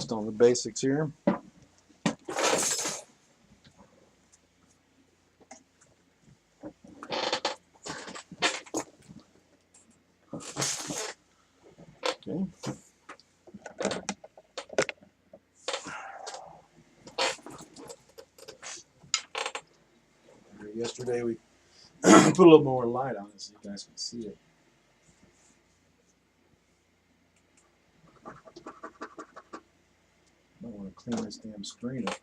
just on the basics here. Okay. Yesterday we put a little more light on it so you guys can see it. I want to clean this damn screen up.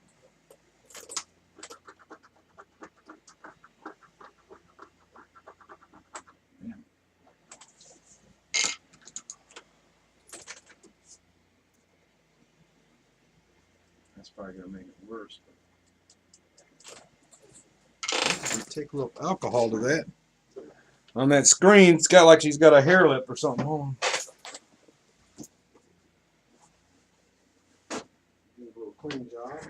Man. That's probably going to make it worse. Take a little alcohol to that. On that screen, it's got like she's got a hair lip or something on. Do a little clean job.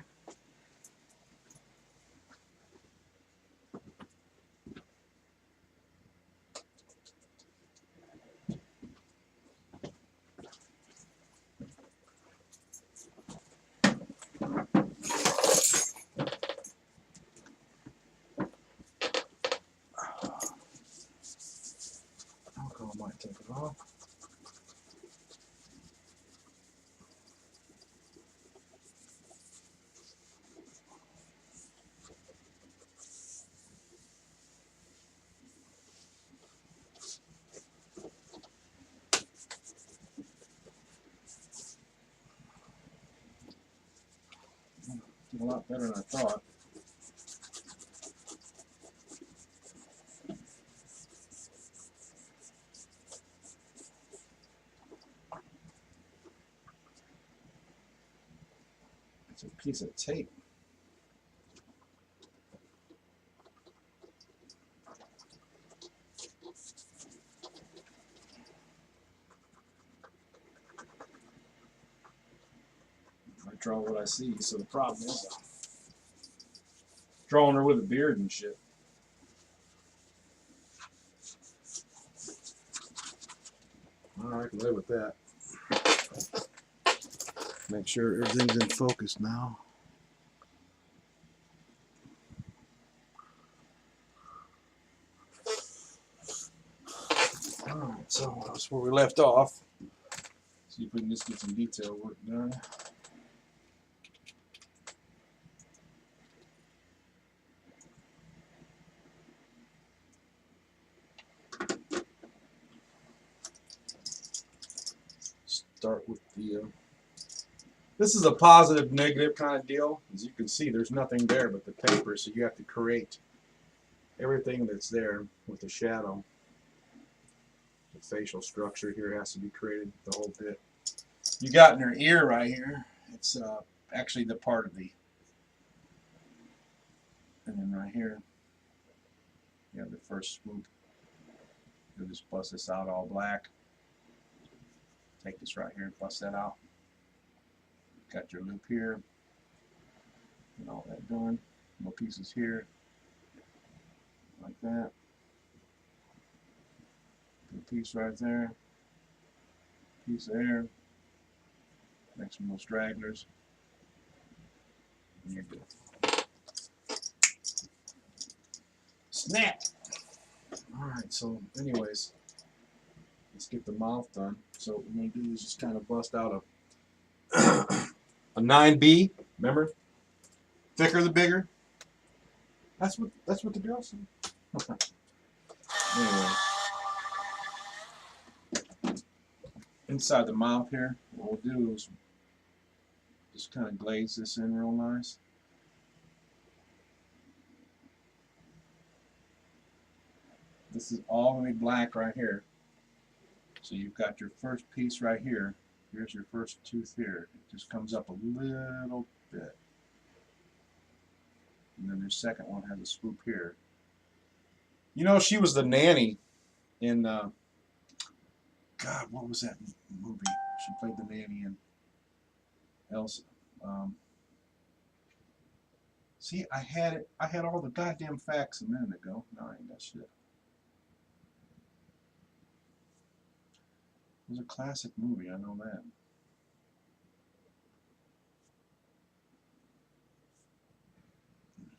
Alcohol might take it off. Did a lot better than I thought. It's a piece of tape. I draw what I see, so the problem is drawing her with a beard and shit. Alright, I can live with that. Make sure everything's in focus now. Alright, so that's where we left off. See if we can just get some detail work done. Start with the this is a positive negative kind of deal. As you can see, there's nothing there but the paper, so you have to create everything that's there with the shadow. The facial structure here has to be created, the whole bit. You got in her ear right here, it's actually the part of the, and then right here you have the first swoop. You'll just bust this out all black. Take this right here and bust that out. Got your loop here, and all that done. Little pieces here, like that. Little piece right there, piece there. Make some little stragglers, and you're good. Snap! Alright, so anyways, let's get the mouth done. So what we're going to do is just kind of bust out a 9B, remember? Thicker the bigger. That's what the girl said. Anyway. Inside the mouth here, what we'll do is just kind of glaze this in real nice. This is all going to be black right here. So you've got your first piece right here. Here's your first tooth here. It just comes up a little bit. And then your second one has a swoop here. You know, she was the nanny in, God, what was that movie? She played the nanny in Elsa. See, I had all the goddamn facts a minute ago. No, I ain't got shit. It was a classic movie, I know that.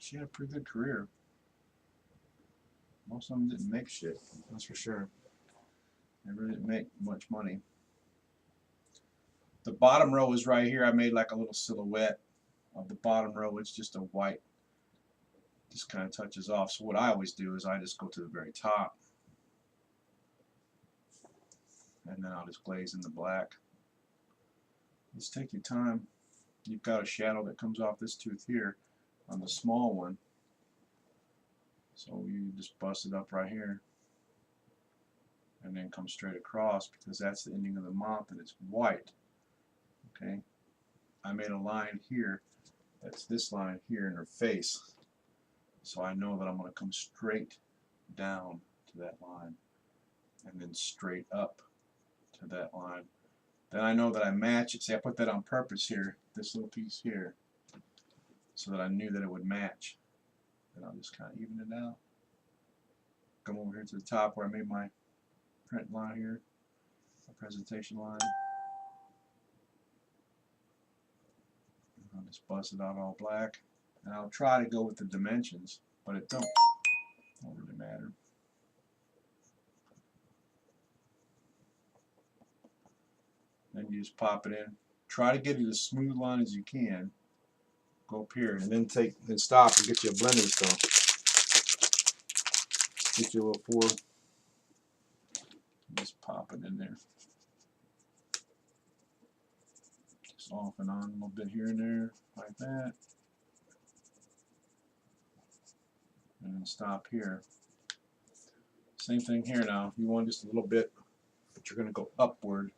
She had a pretty good career. Most of them didn't make shit, that's for sure. They really didn't make much money. The bottom row is right here. I made like a little silhouette of the bottom row. It's just a white, just kind of touches off. So what I always do is I just go to the very top, and then I'll just glaze in the black. Just take your time. You've got a shadow that comes off this tooth here on the small one. So you just bust it up right here and then come straight across, because that's the ending of the mouth and it's white. Okay, I made a line here, that's this line here in her face, so I know that I'm going to come straight down to that line and then straight up to that line. Then I know that I match it. See, I put that on purpose here, this little piece here, so that I knew that it would match. Then I'll just kind of even it out. Come over here to the top where I made my print line here, my presentation line. I'll just bust it out all black. And I'll try to go with the dimensions, but it don't really matter. Then you just pop it in. Try to get it as smooth line as you can. Go up here and then stop and get you a blending stone. Get you a little 4. Just pop it in there. Just off and on a little bit here and there, like that. And then stop here. Same thing here now. You want just a little bit, but you're going to go upward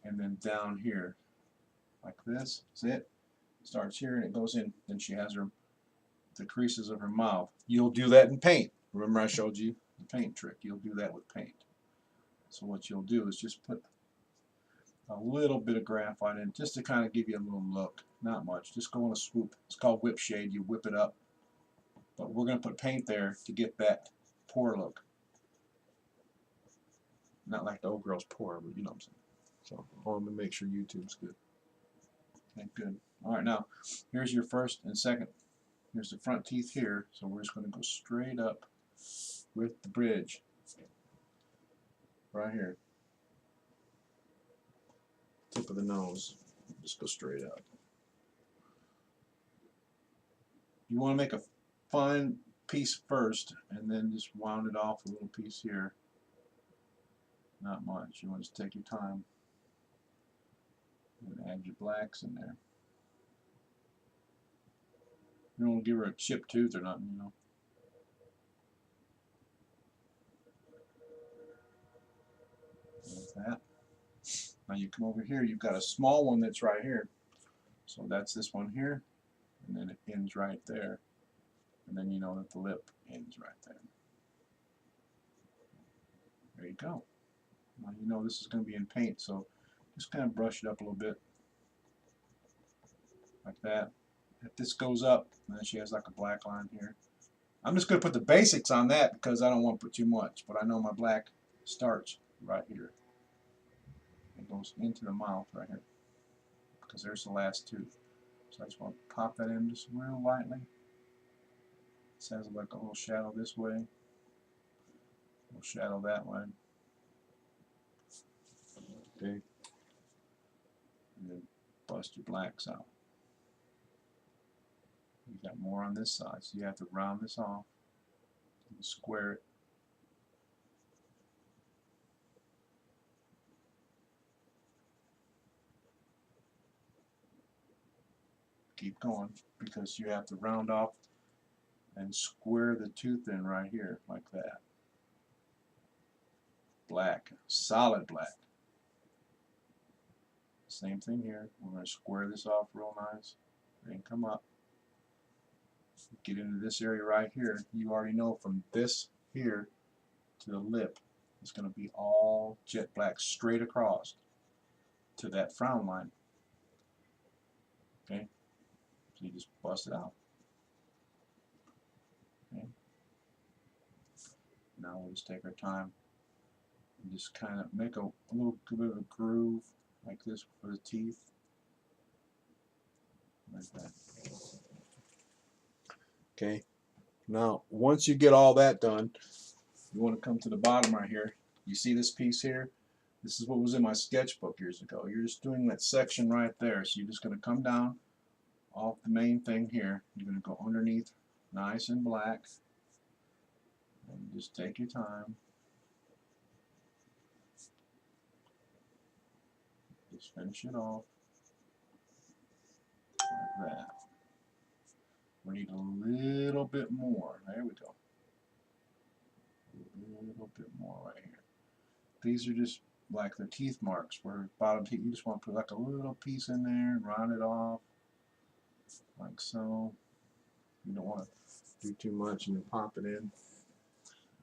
and then down here. Like this. That's it. Starts here and it goes in. Then she has the creases of her mouth. You'll do that in paint. Remember I showed you the paint trick. You'll do that with paint. So what you'll do is just put a little bit of graphite in just to kind of give you a little look. Not much. Just go on a swoop. It's called whip shade. You whip it up. But we're going to put paint there to get that pore look. Not like the old girl's pore, but you know what I'm saying. So I want to make sure YouTube's good. Okay, good. Alright, now here's your first and second. Here's the front teeth here. So we're just going to go straight up with the bridge. Right here. Tip of the nose. Just go straight up. You want to make a fine piece first and then just wound it off a little piece here. Not much. You want to take your time and add your blacks in there. You don't want to give her a chipped tooth or nothing, you know. Like that. Now you come over here, you've got a small one that's right here. So that's this one here, and then it ends right there. And then you know that the lip ends right there. There you go. Now you know this is going to be in paint, so just kind of brush it up a little bit. Like that. If this goes up, and then she has like a black line here. I'm just going to put the basics on that because I don't want to put too much, but I know my black starts right here. It goes into the mouth right here because there's the last tooth. So I just want to pop that in just real lightly. It has like a little shadow this way, a little shadow that way. Okay. And then bust your blacks out. You got more on this side, so you have to round this off and square it. Keep going because you have to round off and square the tooth in right here like that. Black, solid black. Same thing here. We're going to square this off real nice. Then come up. Get into this area right here. You already know from this here to the lip, it's going to be all jet black straight across to that frown line. Okay? So you just bust it out. Okay? Now we'll just take our time and just kind of make a little bit of a groove like this for the teeth. Like that. Okay. Now, once you get all that done, you want to come to the bottom right here. You see this piece here? This is what was in my sketchbook years ago. You're just doing that section right there. So you're just going to come down off the main thing here. You're going to go underneath, nice and black. And just take your time. Just finish it off. Like that. We need a little bit more. There we go. A little bit more right here. These are just like the teeth marks where bottom teeth. You just want to put like a little piece in there and round it off. Like so. You don't want to do too much and then pop it in.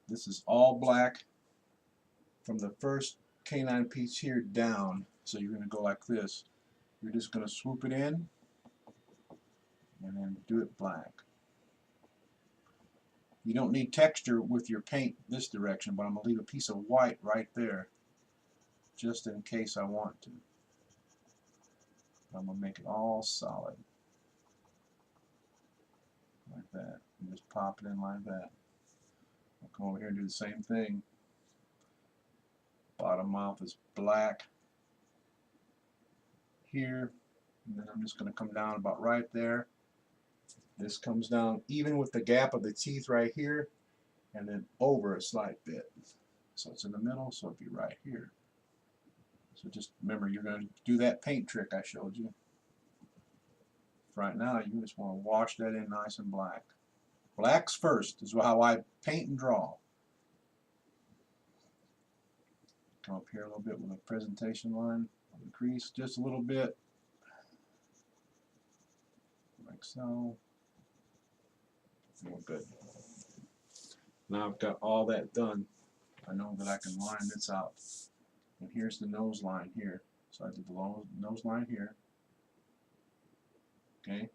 This is all black from the first canine piece here down. So you're going to go like this. You're just going to swoop it in and then do it black. You don't need texture with your paint this direction, but I'm going to leave a piece of white right there just in case I want to. I'm going to make it all solid. Like that. And just pop it in like that. I'll come over here and do the same thing. Bottom mouth is black here. And then I'm just going to come down about right there. This comes down even with the gap of the teeth right here, and then over a slight bit. So it's in the middle, so it'll be right here. So just remember, you're going to do that paint trick I showed you. Right now, you just want to wash that in nice and black. Blacks first is how I paint and draw. Come up here a little bit with a presentation line on the crease, just a little bit, like so. Real good. Now I've got all that done. I know that I can line this out. And here's the nose line here. So I did the nose line here. Okay.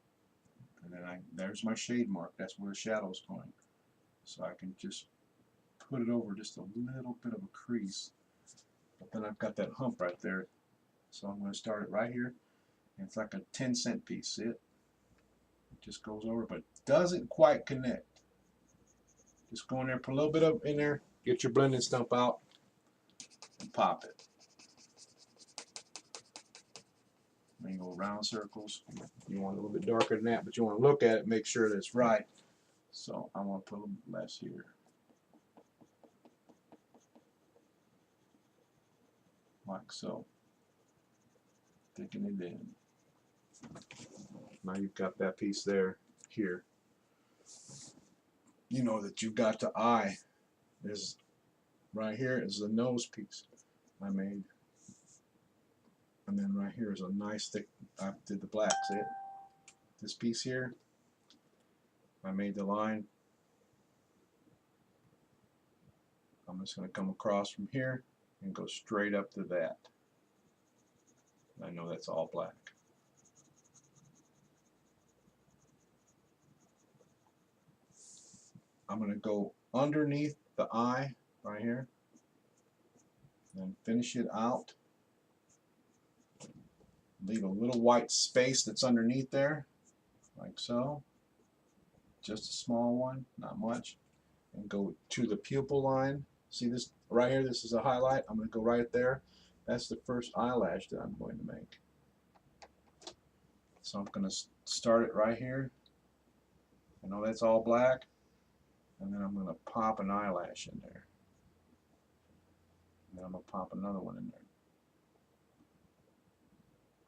And then there's my shade mark. That's where the shadow's going. So I can just put it over just a little bit of a crease. But then I've got that hump right there. So I'm going to start it right here. And it's like a 10-cent piece. See it? It just goes over, but doesn't quite connect. Just go in there, put a little bit up in there, get your blending stump out, and pop it. Then you go round circles. You want a little bit darker than that, but you want to look at it, make sure that it's right. So I want to put a little bit less here. Like so. Thicken it in. Now you've got that piece there, here. You know that you've got the eye. Is right here is the nose piece I made. And then right here is a nice thick, I did the black, see it? This piece here, I made the line. I'm just going to come across from here and go straight up to that. I know that's all black. I'm going to go underneath the eye right here and finish it out. Leave a little white space that's underneath there, like so. Just a small one, not much. And go to the pupil line. See this right here? This is a highlight. I'm going to go right there. That's the first eyelash that I'm going to make. So I'm going to start it right here. I know that's all black. And then I'm going to pop an eyelash in there. And then I'm going to pop another one in there.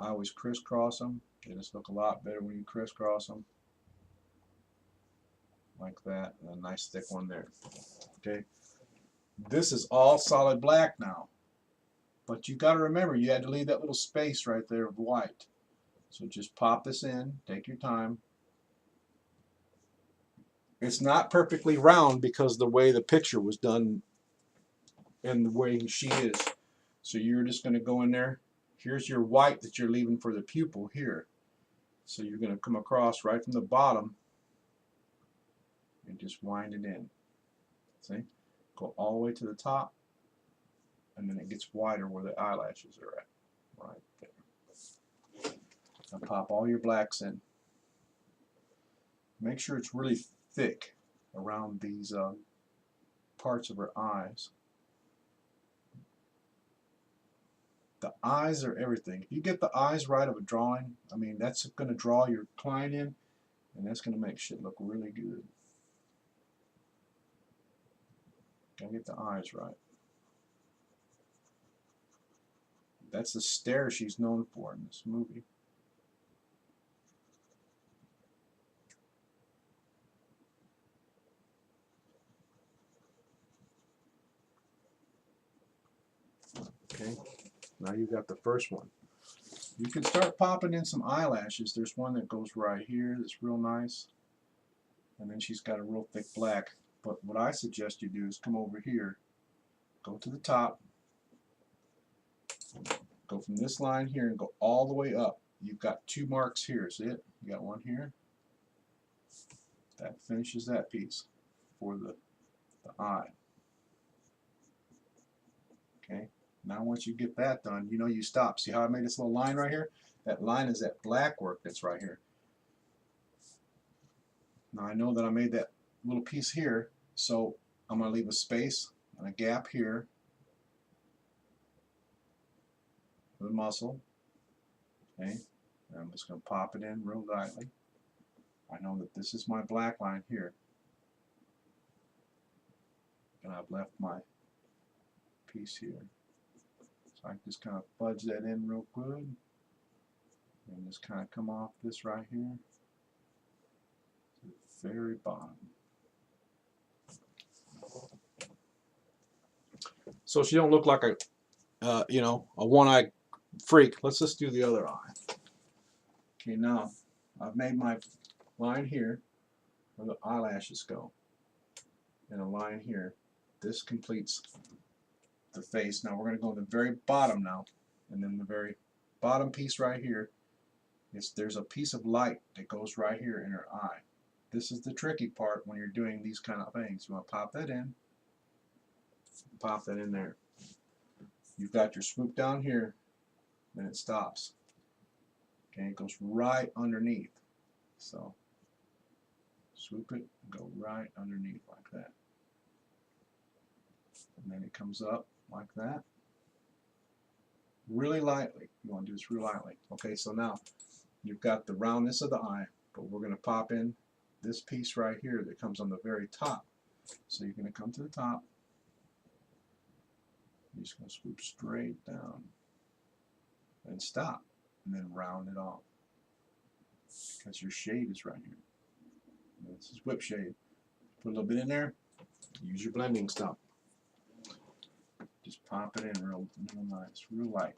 I always crisscross them. They just look a lot better when you crisscross them. Like that. And a nice thick one there. Okay. This is all solid black now. But you got to remember, you had to leave that little space right there of white. So just pop this in. Take your time. It's not perfectly round because the way the picture was done and the way she is. So you're just going to go in there. Here's your white that you're leaving for the pupil here. So you're going to come across right from the bottom and just wind it in. See? Go all the way to the top, and then it gets wider where the eyelashes are at. Right there. Now pop all your blacks in. Make sure it's really thick around these parts of her eyes. The eyes are everything. If you get the eyes right of a drawing, I mean, that's going to draw your client in, and that's going to make shit look really good. Gotta get the eyes right. That's the stare she's known for in this movie. Okay, now you've got the first one. You can start popping in some eyelashes. There's one that goes right here that's real nice. And then she's got a real thick black. But what I suggest you do is come over here, go to the top, go from this line here and go all the way up. You've got two marks here. See it? You got one here. That finishes that piece for the eye. Okay. Now once you get that done, you know you stop. See how I made this little line right here? That line is that black work that's right here. Now I know that I made that little piece here, so I'm going to leave a space and a gap here for the muscle. Okay, and I'm just going to pop it in real lightly. I know that this is my black line here, and I've left my piece here. So I can just kind of fudge that in real good, and just kind of come off this right here to the very bottom. So she don't look like a, you know, a one-eyed freak. Let's just do the other eye. Okay, now I've made my line here where the eyelashes go, and a line here. This completes the face. Now we're going to go to the very bottom now, and then the very bottom piece right here is there's a piece of light that goes right here in her eye. This is the tricky part when you're doing these kind of things. You want to pop that in, pop that in there. You've got your swoop down here, then it stops. Okay, it goes right underneath. So swoop it and go right underneath like that. And then it comes up like that. Really lightly. You want to do this real lightly. Okay, so now you've got the roundness of the eye, but we're going to pop in this piece right here that comes on the very top. So you're going to come to the top. You're just going to swoop straight down and stop, and then round it off. Because your shade is right here. This is whip shade. Put a little bit in there. Use your blending stump. Just pop it in real nice, real light.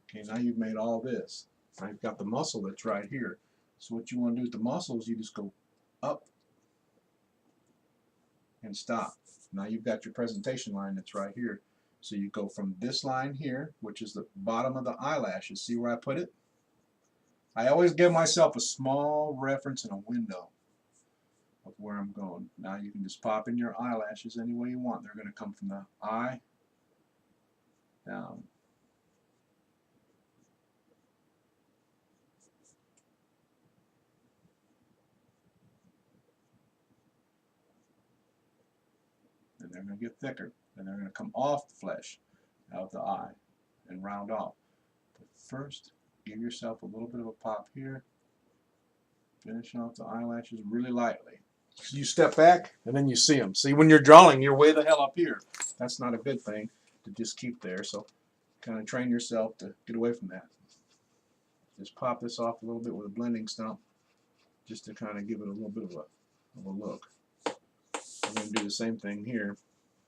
Okay, now you've made all this. Now you've got the muscle that's right here. So what you want to do with the muscle is you just go up and stop. Now you've got your presentation line that's right here. So you go from this line here, which is the bottom of the eyelashes. See where I put it? I always give myself a small reference and a window of where I'm going. Now you can just pop in your eyelashes any way you want. They're going to come from the eye down. And they're going to get thicker. And they're going to come off the flesh, out of the eye, and round off. But first, give yourself a little bit of a pop here. Finish off the eyelashes really lightly. You step back, and then you see them. See, when you're drawing, you're way the hell up here. That's not a good thing to just keep there. So kind of train yourself to get away from that. Just pop this off a little bit with a blending stump, just to kind of give it a little bit of a look. I'm going to do the same thing here.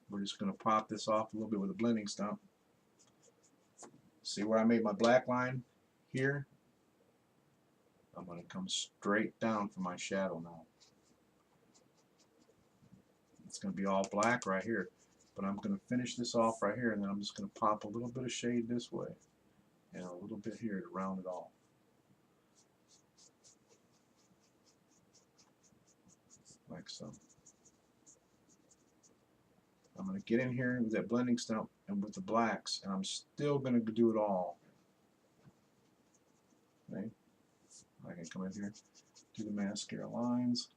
We're just going to pop this off a little bit with a blending stump. See where I made my black line here? I'm going to come straight down for my shadow now. It's going to be all black right here. But I'm going to finish this off right here, and then I'm just going to pop a little bit of shade this way and a little bit here to round it off. Like so. I'm going to get in here with that blending stump and with the blacks, and I'm still going to do it all. Okay? I can come in here, do the mascara lines,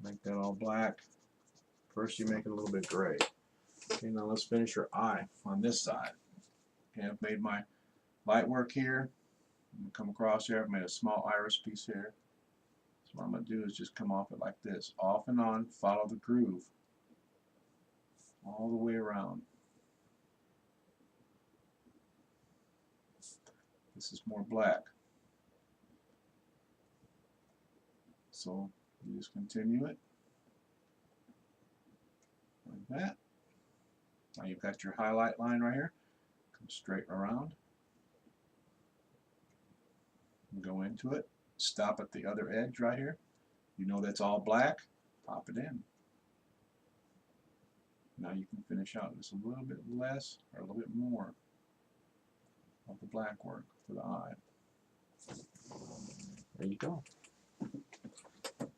make that all black. First you make it a little bit gray. Okay, now let's finish your eye on this side. Okay, I've made my light work here. I'm going to come across here. I've made a small iris piece here. So what I'm going to do is just come off it like this. Off and on, follow the groove all the way around. This is more black. So you just continue it like that. Now you've got your highlight line right here. Come straight around. Go into it. Stop at the other edge right here. You know that's all black. Pop it in. Now you can finish out just a little bit less or a little bit more of the black work for the eye. There you go.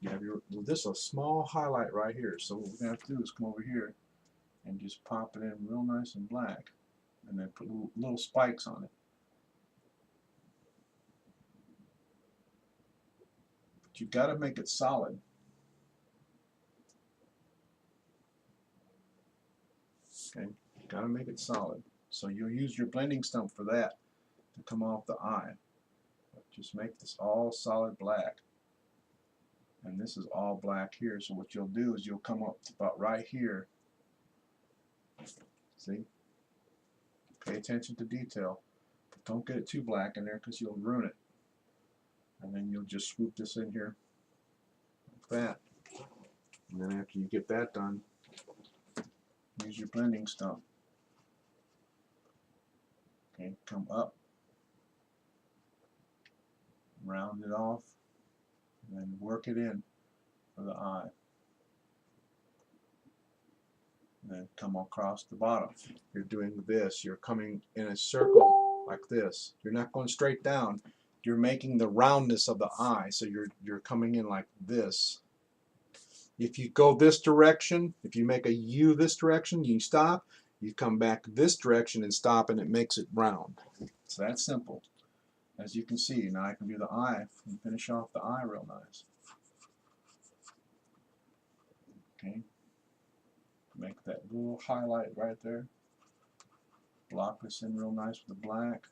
You have your, well, this is a small highlight right here. So what we're going to have to do is come over here and just pop it in real nice and black, and then put little spikes on it. But you've got to make it solid. Okay, got to make it solid. So you'll use your blending stump for that to come off the eye. But just make this all solid black. And this is all black here. So what you'll do is you'll come up to about right here. See? Pay attention to detail. But don't get it too black in there because you'll ruin it. And then you'll just swoop this in here like that. And then after you get that done, use your blending stump. Okay, come up, round it off, and then work it in for the eye. And then come across the bottom. You're doing this. You're coming in a circle like this. You're not going straight down. You're making the roundness of the eye. So you're coming in like this. If you go this direction, if you make a U this direction, you stop. You come back this direction and stop, and it makes it round. It's that simple. As you can see, now I can do the eye and finish off the eye real nice. Okay. Make that little highlight right there. Block this in real nice with the black.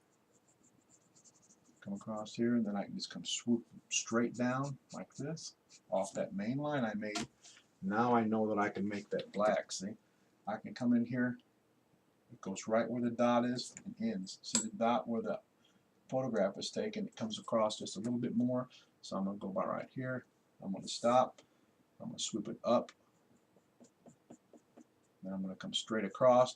Come across here, and then I can just come swoop straight down like this off that main line I made. Now I know that I can make that black. See, I can come in here. It goes right where the dot is and ends. See the dot where the photograph is taken? It comes across just a little bit more. So I'm going to go by right here. I'm going to stop. I'm going to swoop it up. Then I'm going to come straight across.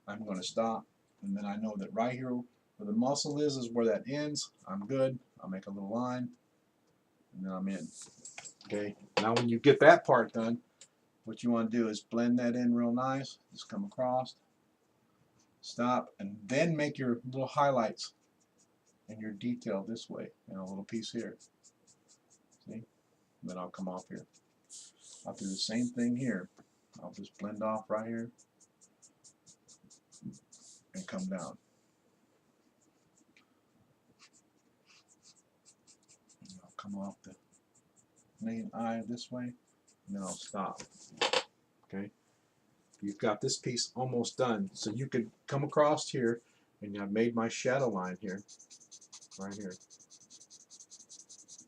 I'm going to stop. And then I know that right here where the muscle is where that ends. I'm good. I'll make a little line. And then I'm in. Okay. Now when you get that part done, what you want to do is blend that in real nice. Just come across, stop, and then make your little highlights and your detail this way, and a little piece here. See? And then I'll come off here. I'll do the same thing here. I'll just blend off right here and come down. And I'll come off the main eye this way, and then I'll stop. Okay, you've got this piece almost done, so you could come across here, and I've made my shadow line here, right here.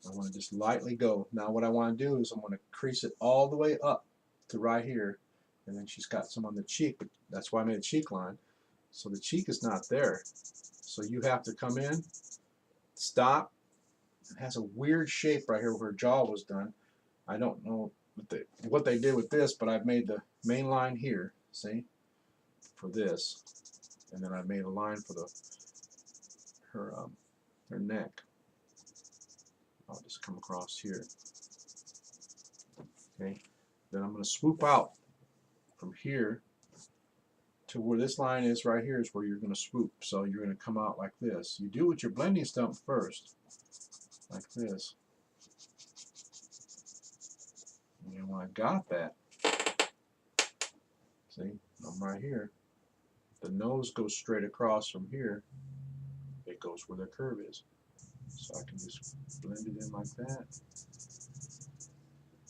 I want to just lightly go. Now what I want to do is I'm going to crease it all the way up to right here, and then she's got some on the cheek, but that's why I made a cheek line. So the cheek is not there, so you have to come in, stop. It has a weird shape right here where her jaw was done. I don't know what they did with this, but I've made the main line here, see, for this, and then I made a line for her neck. I'll just come across here. Okay, then I'm going to swoop out from here to where this line is right here is where you're going to swoop. So you're going to come out like this. You do with your blending stump first, like this. And when I got that, See, I'm right here. The nose goes straight across from here. It goes where the curve is. So I can just blend it in like that.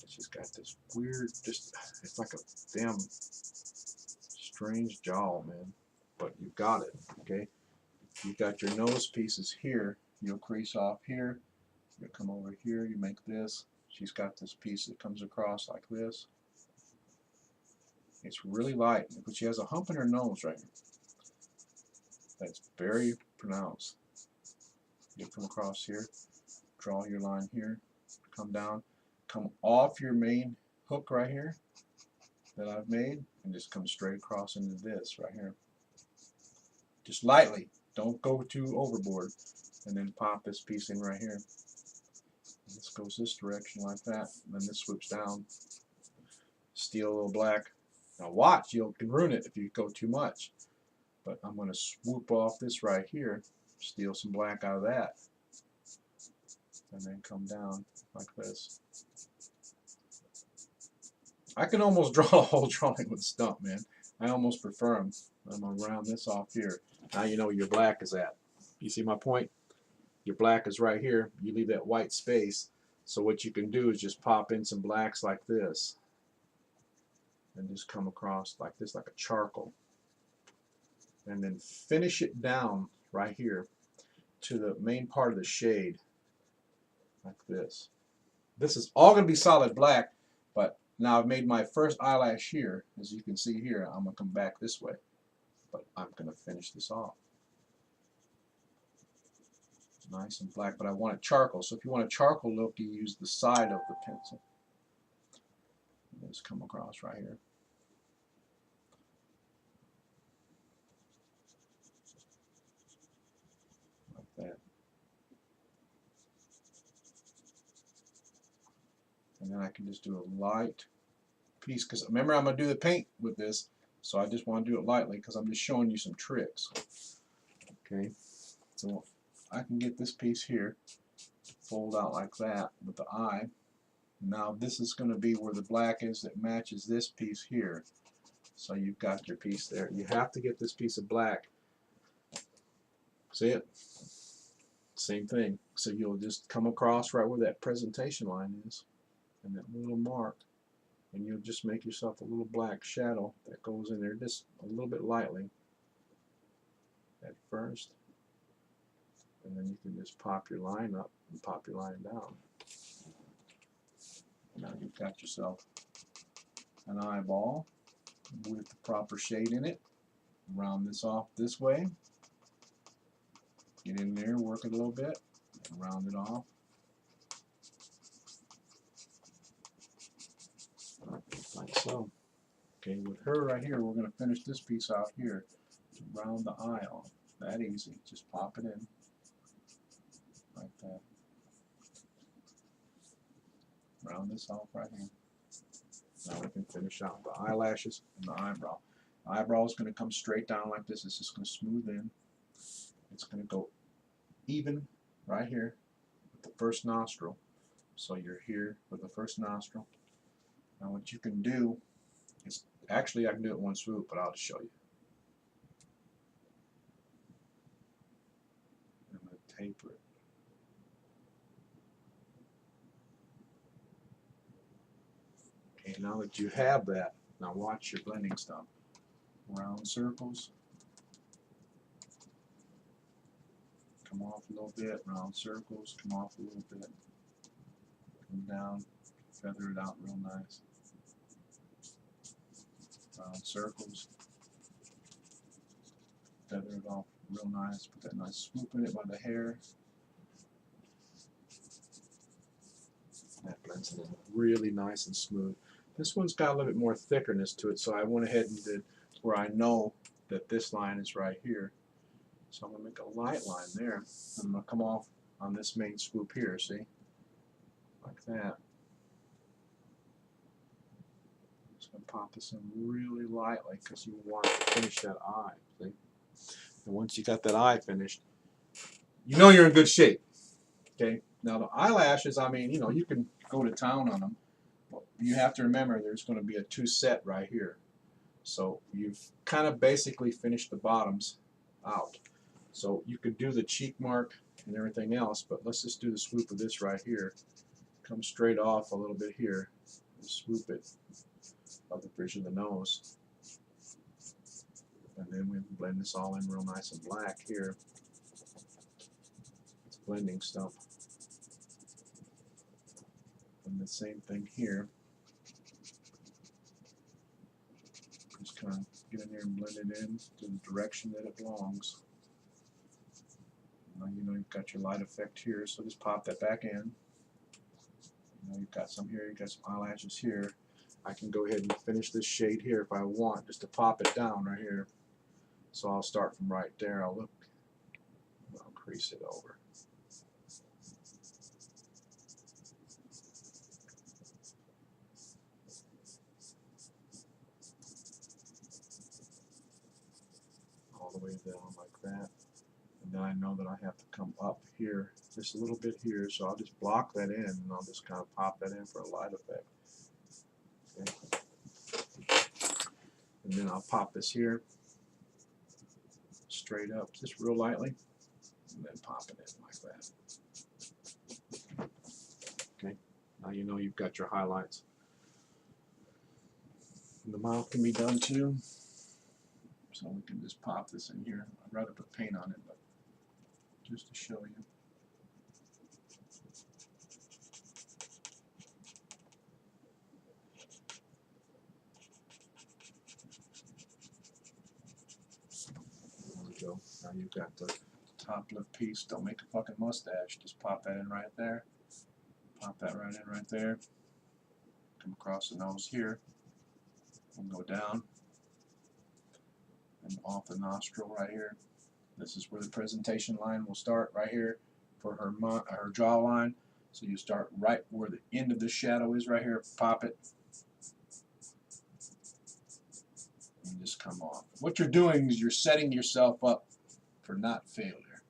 She's got this weird, just, it's like a damn strange jowl, man. But you got it, okay? You've got your nose pieces here. You'll crease off here. You'll come over here. You make this. She's got this piece that comes across like this. It's really light, but she has a hump in her nose right here. That's very pronounced. You come across here, draw your line here, come down, come off your main hook right here that I've made, and just come straight across into this right here. Just lightly, don't go too overboard, and then pop this piece in right here. And this goes this direction like that, and then this swoops down. Steal a little black. Now watch, you can ruin it if you go too much. But I'm going to swoop off this right here, steal some black out of that, and then come down like this. I can almost draw a whole drawing with a stump, man. I almost prefer them. I'm going to round this off here. Now you know where your black is at. You see my point? Your black is right here. You leave that white space. So what you can do is just pop in some blacks like this, and just come across like this, like a charcoal. And then finish it down right here to the main part of the shade, like this. This is all going to be solid black, but now I've made my first eyelash here. As you can see here, I'm going to come back this way, but I'm going to finish this off. Nice and black, but I want a charcoal. So if you want a charcoal look, you use the side of the pencil. And just come across right here. Like that. And then I can just do a light piece, because remember I'm going to do the paint with this, so I just want to do it lightly because I'm just showing you some tricks. Okay, so I can get this piece here, fold out like that with the eye. Now this is going to be where the black is that matches this piece here. So you've got your piece there. You have to get this piece of black. See it? Same thing. So you'll just come across right where that presentation line is, and that little mark, and you'll just make yourself a little black shadow that goes in there just a little bit lightly at first. And then you can just pop your line up and pop your line down. Now you've got yourself an eyeball with the proper shade in it. Round this off this way. Get in there, work it a little bit, and round it off. Like so. Okay, with her right here, we're going to finish this piece out here to round the eye off. That easy. Just pop it in. Like that. Round this off right here. Now we can finish out the eyelashes and the eyebrow. The eyebrow is going to come straight down like this. It's just going to smooth in. It's going to go even right here with the first nostril. So you're here with the first nostril. Now what you can do is, actually I can do it in one swoop, but I'll just show you. I'm going to taper it. Okay, now that you have that, now watch your blending stuff. Round circles. Come off a little bit, round circles, come off a little bit. Come down, feather it out real nice. Round circles. Feather it off real nice. Put that nice swoop in it by the hair. That blends it in really nice and smooth. This one's got a little bit more thickness to it, so I went ahead and did where I know that this line is right here. So I'm going to make a light line there. And I'm going to come off on this main swoop here, see? Like that. Just going to pop this in really lightly because you want to finish that eye, see? And once you got that eye finished, you know you're in good shape. Okay? Now the eyelashes, I mean, you know, you can go to town on them. But you have to remember there's going to be a two set right here. So you've kind of basically finished the bottoms out. So you could do the cheek mark and everything else, but let's just do the swoop of this right here. Come straight off a little bit here and swoop it of the bridge of the nose. And then we blend this all in real nice and black here. It's blending stuff. And the same thing here. Just kind of get in there and blend it in to the direction that it belongs. Now you know you've got your light effect here, so just pop that back in. You know you've got some here, you've got some eyelashes here. I can go ahead and finish this shade here if I want, just to pop it down right here. So I'll start from right there. I'll crease it over. All the way down like that. And then I know that I have to come up here just a little bit here, so I'll just block that in and I'll just kind of pop that in for a light effect. Okay. And then I'll pop this here straight up, just real lightly, and then pop it in like that. Okay, now you know you've got your highlights. And the mouth can be done too, so we can just pop this in here. I'd rather put paint on it, but just to show you. There we go. Now you've got the top lip piece. Don't make a fucking mustache. Just pop that in right there. Pop that right in right there. Come across the nose here. And go down. And off the nostril right here. This is where the presentation line will start right here for her jawline. So you start right where the end of the shadow is right here. Pop it. And just come off. What you're doing is you're setting yourself up for not failure.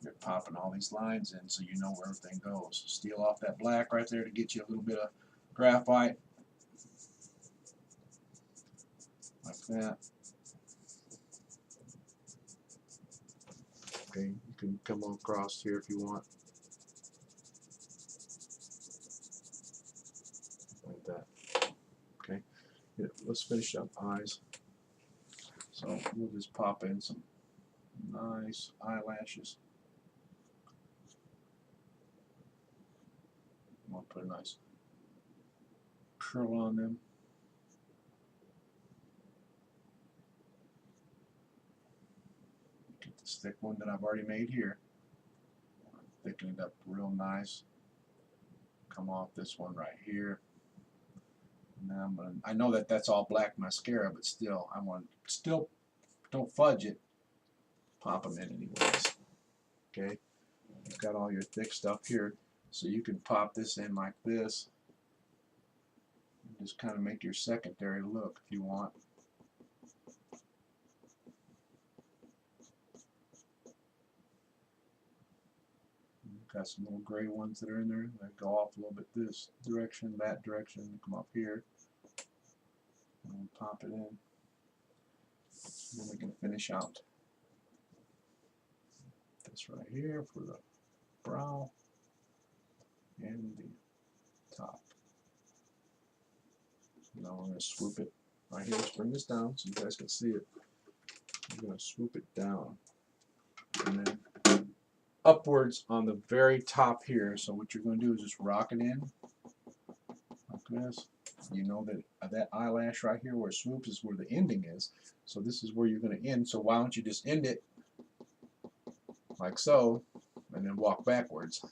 You're popping all these lines in so you know where everything goes. Steal off that black right there to get you a little bit of graphite. Like that. Okay, you can come across here if you want. Like that. Okay, yeah, let's finish up eyes. So we'll just pop in some nice eyelashes. I'll put a nice curl on them. Get this thick one that I've already made here. Thicken it up real nice. Come off this one right here. Now I know that that's all black mascara, but still, still don't fudge it. Pop them in anyways. Okay, you've got all your thick stuff here, so you can pop this in like this. And just kind of make your secondary look if you want. You've got some little gray ones that are in there. They go off a little bit this direction, that direction. Come up here. And pop it in. And then we can finish out this right here for the brow and the top. Now I'm going to swoop it right here. Just bring this down so you guys can see it. I'm going to swoop it down and then upwards on the very top here. So what you're going to do is just rock it in like this. You know that that eyelash right here where it swoops is where the ending is. So this is where you're going to end. So why don't you just end it like so and then walk backwards.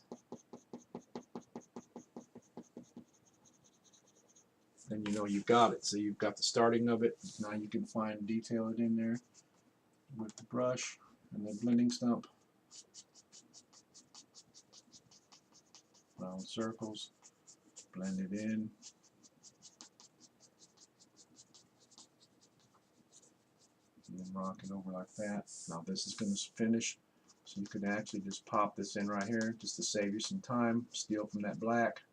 Then you know you've got it. So you've got the starting of it. Now you can fine detail it in there with the brush and the blending stump. Round circles, blend it in. And then rock it over like that. Now this is going to finish, so you can actually just pop this in right here just to save you some time. Steal from that black,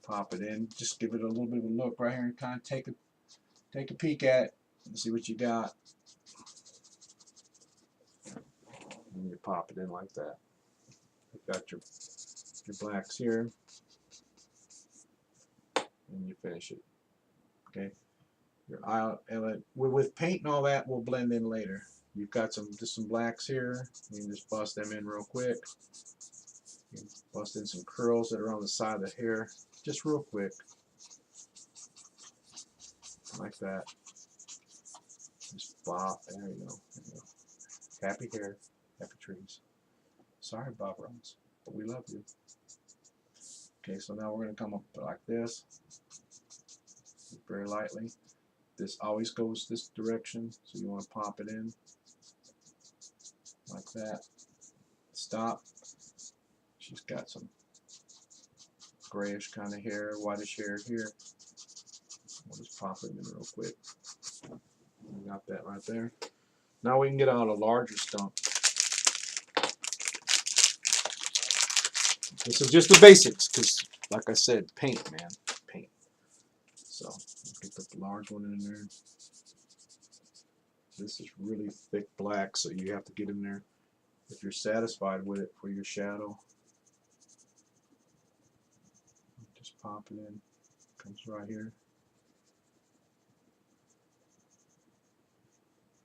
pop it in, just give it a little bit of a look right here and kind of take a peek at it. and see what you got. And you pop it in like that. You've got your blacks here, and you finish it. Okay. Your eyelet with paint and all that will blend in later. You've got just some blacks here. You can just bust them in real quick. You can bust in some curls that are on the side of the hair, just real quick, like that. Just bop. There you go. There you go. Happy hair, happy trees. Sorry, Bob Ross, but we love you. Okay, so now we're going to come up like this, very lightly. This always goes this direction, so you want to pop it in like that. Stop. She's got some grayish kind of hair, whitish hair here. We'll just pop it in real quick. We got that right there. Now we can get out a larger stump. This is just the basics, because like I said, paint, man, paint. So get the large one in there. This is really thick black, so you have to get in there if you're satisfied with it for your shadow. Just pop it in. Comes right here.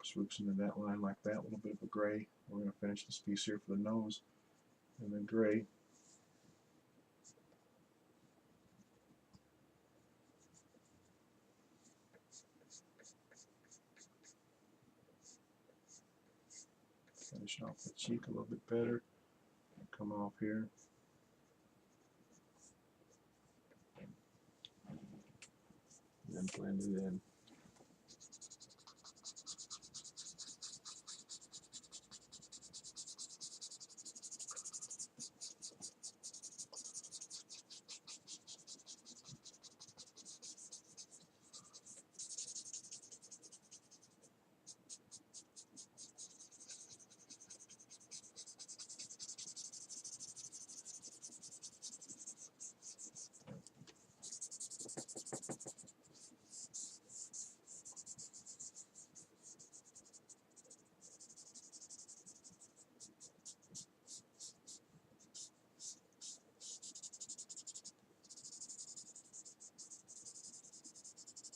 Swoops into that line like that. A little bit of a gray. We're going to finish this piece here for the nose, and then gray. Finish off the cheek a little bit better. Come off here. And then blend it in.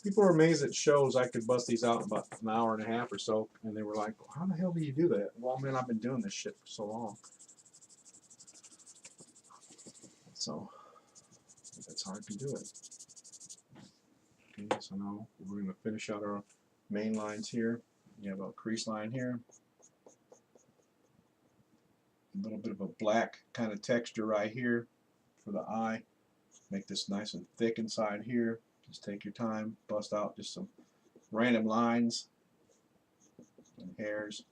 People were amazed at shows. I could bust these out in about an hour and a half or so, and they were like, well, how the hell do you do that? Well, man, I've been doing this shit for so long. So that's how I can do it. Okay, so now we're going to finish out our main lines here. You have a crease line here. A little bit of a black kind of texture right here for the eye. Make this nice and thick inside here. Just take your time, bust out just some random lines and hairs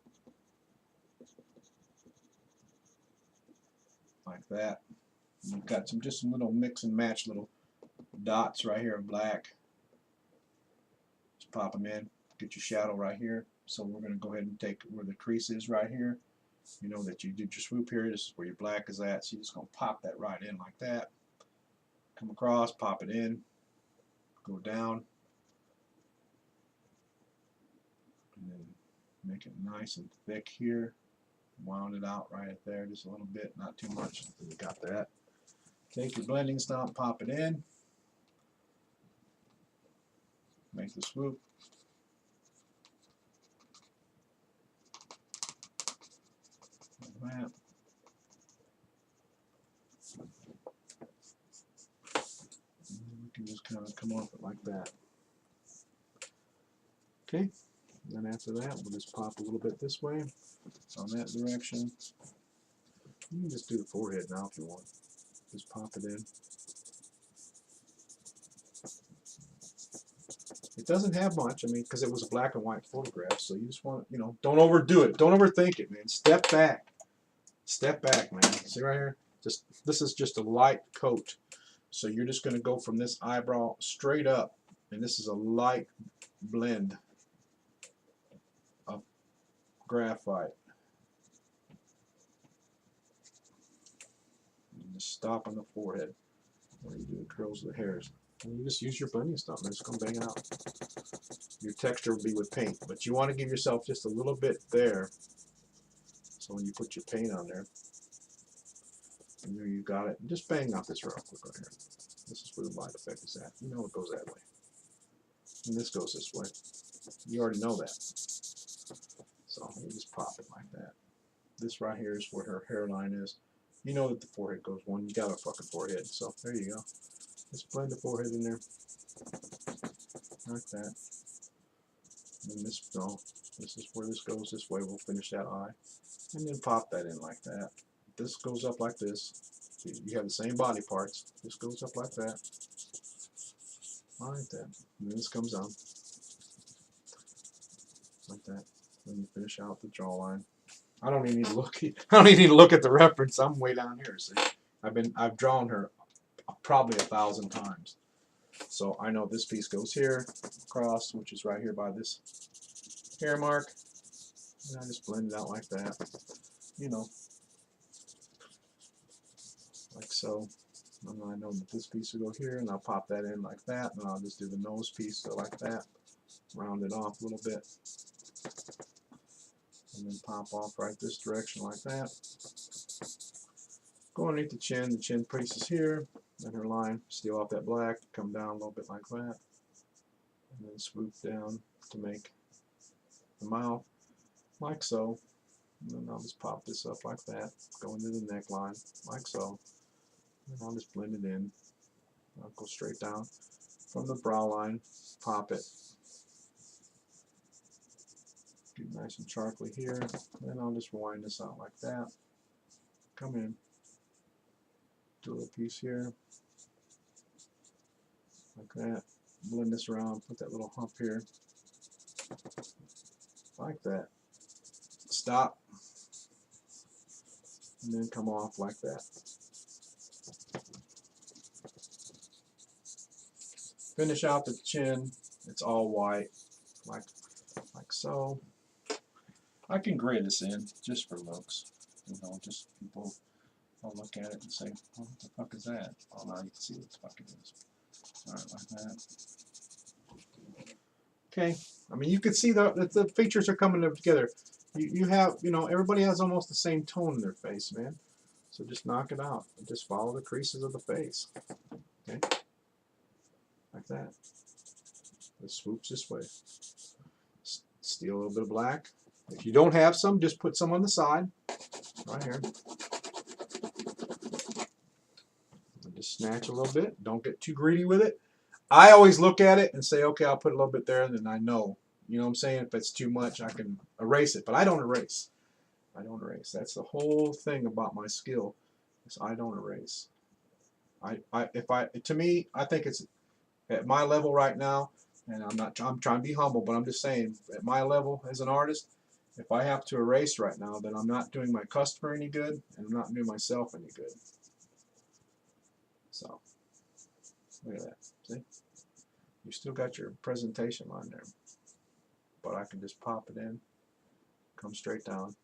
like that. You've got just some little mix and match little dots right here in black. Just pop them in. Get your shadow right here. So we're going to go ahead and take where the crease is right here. You know that you did your swoop here. This is where your black is at. So you're just going to pop that right in like that. Come across, pop it in, go down, and then make it nice and thick here. Wound it out right there just a little bit, not too much. You got that. Take your blending stump, pop it in, make the swoop. Like that. And we can just kind of come off it like that. Okay, and then after that, we'll just pop a little bit this way, on that direction. You can just do the forehead now if you want. Just pop it in. It doesn't have much, I mean, because it was a black and white photograph, so you just want, you know, don't overdo it. Don't overthink it, man. Step back. Step back, man. See right here? This is just a light coat. So you're just going to go from this eyebrow straight up, and this is a light blend of graphite. And just stop on the forehead. Or you do the curls of the hairs. And you just use your blending stuff and it's going to bang it out. Your texture will be with paint, but you want to give yourself just a little bit there. So when you put your paint on there, and there you got it. And just bang out this real quick right here. This is where the light effect is at. You know it goes that way. And this goes this way. You already know that. So you just pop it like that. This right here is where her hairline is. You know that the forehead goes one. You got a fucking forehead. So there you go. Just blend the forehead in there. Like that. And this, no, this is where this goes this way. We'll finish that eye. And then pop that in like that. This goes up like this. You have the same body parts. This goes up like that. Like that. And then this comes down. Like that. Then you finish out the jawline. I don't even need to look. I don't even need to look at the reference. I'm way down here. See, I've drawn her probably 1,000 times, so I know this piece goes here across, which is right here by this hair mark, and I just blend it out like that. You know, like so. And I know that this piece will go here, and I'll pop that in like that, and I'll just do the nose piece so like that, round it off a little bit. And then pop off right this direction like that. Go underneath the chin piece is here, and her line, steal off that black, come down a little bit like that, and then swoop down to make the mouth, like so. And then I'll just pop this up like that, go into the neckline, like so. And I'll just blend it in. I'll go straight down from the brow line, pop it. Get nice and sharply here, and I'll just wind this out like that. Come in, do a little piece here, like that. Blend this around, put that little hump here, like that. Stop, and then come off like that. Finish out the chin. It's all white, like so. I can gray this in just for looks. You know, just people will look at it and say, oh, what the fuck is that? Oh, now you can see what the fuck it is. Alright, like that. Okay. I mean, you can see the features are coming together. You have, you know, everybody has almost the same tone in their face, man. So just knock it out. Just follow the creases of the face. Okay? Like that. It swoops this way. Steal a little bit of black. If you don't have some, just put some on the side, right here. And just snatch a little bit. Don't get too greedy with it. I always look at it and say, okay, I'll put a little bit there, and then I know. You know what I'm saying? If it's too much, I can erase it. But I don't erase. I don't erase. That's the whole thing about my skill, is I don't erase. To me, I think it's at my level right now, and I'm trying to be humble, but I'm just saying, at my level as an artist, if I have to erase right now, then I'm not doing my customer any good, and I'm not doing myself any good. So, look at that. See? You still got your presentation line there. But I can just pop it in, come straight down.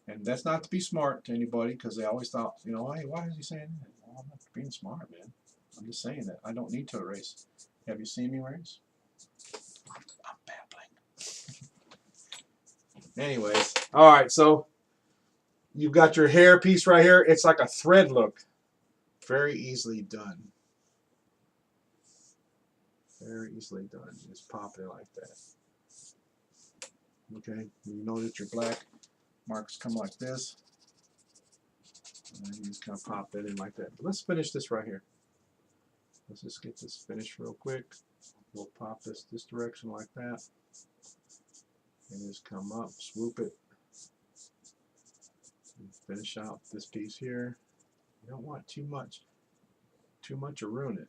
And that's not to be smart to anybody, because they always thought, you know, hey, why is he saying that? Well, I'm not being smart, man. I'm just saying that. I don't need to erase. Have you seen me erase? I'm babbling. Anyways, all right, so you've got your hair piece right here. It's like a thread look. Very easily done. Very easily done. You just pop it like that. Okay, you know that your black marks come like this. And then you just kind of pop that in like that. But let's finish this right here. Let's just get this finished real quick. We'll pop this direction like that. And just come up, swoop it. And finish out this piece here. You don't want too much. Too much will ruin it.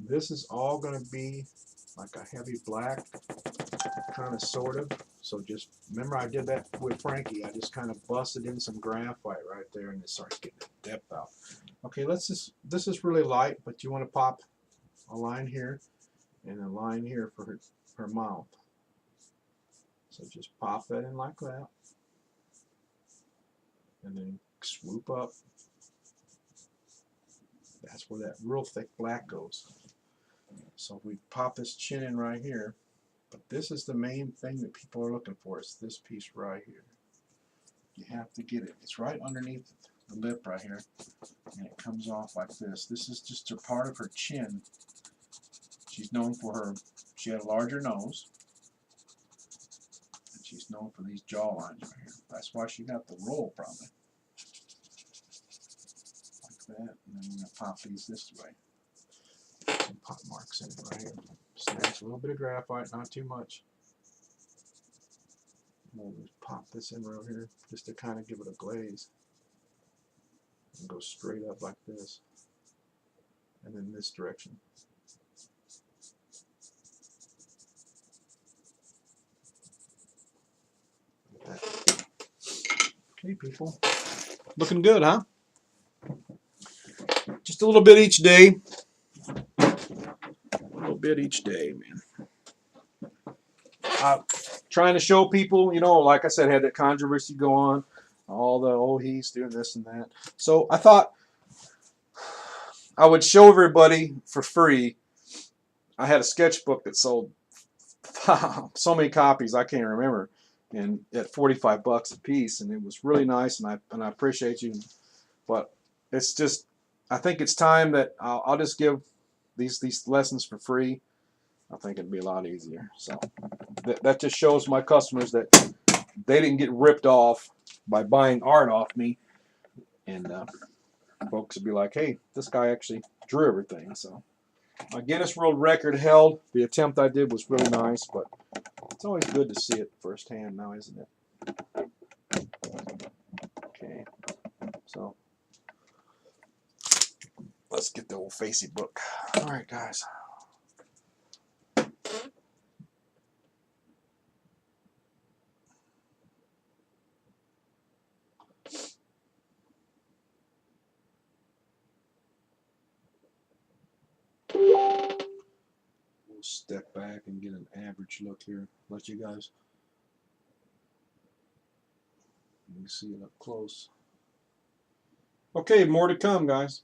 This is all going to be like a heavy black, kind of, sort of. So just remember, I did that with Frankie. I just kind of busted in some graphite right there, and it starts getting the depth out. Okay, let's just. This is really light, but you want to pop a line here and a line here for her mouth. So just pop that in like that, and then swoop up. That's where that real thick black goes. So we pop this chin in right here. But this is the main thing that people are looking for, is this piece right here. You have to get it. It's right underneath the lip right here, and it comes off like this. This is just a part of her chin. She's known for her, she had a larger nose, and she's known for these jaw lines right here. That's why she got the roll probably. Like that, and then we're going to pop these this way. Some pop marks in it right here. Snatch a little bit of graphite, not too much. We'll just pop this in right here just to kind of give it a glaze. And go straight up like this. And then this direction. Like that. Okay, people. Looking good, huh? Just a little bit each day. A little bit each day, man. Trying to show people, you know, like I said, had that controversy go on. All the, oh, he's doing this and that. So I thought I would show everybody for free. I had a sketchbook that sold so many copies I can't remember, and at $45 a piece, and it was really nice, and I appreciate you. But it's just, I think it's time that I'll just give these lessons for free. I think it'd be a lot easier. So that just shows my customers that they didn't get ripped off by buying art off me, and folks would be like, hey, this guy actually drew everything. So my Guinness World Record held. The attempt I did was really nice, but it's always good to see it firsthand now, isn't it? Okay, so let's get the old Facey book. All right, guys. We'll step back and get an average look here. Let you guys let me see it up close. Okay, more to come, guys.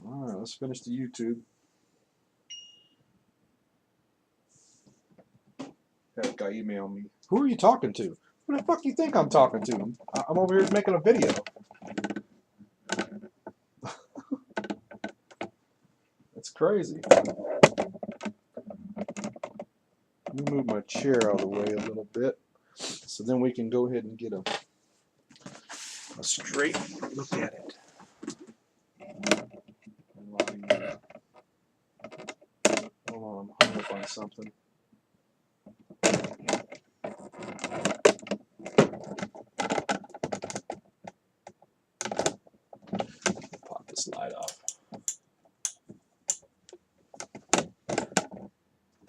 All right, let's finish the YouTube. That guy emailed me. Who are you talking to? Who the fuck you think I'm talking to? I'm over here making a video. That's crazy. Let me move my chair out of the way a little bit, so then we can go ahead and get a straight look at it. Hold on, I'm hung up on something. Pop this light off.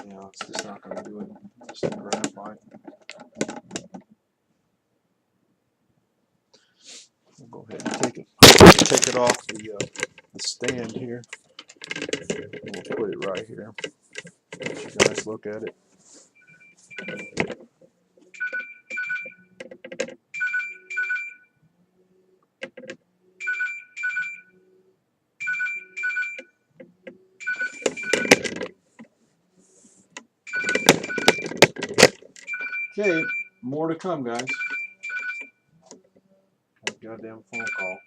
Yeah, it's just not going to do it. Just the graphite. We'll go ahead and take it off the stand here. And we'll put it right here. Let you guys look at it. Okay, more to come, guys. Goddamn phone call.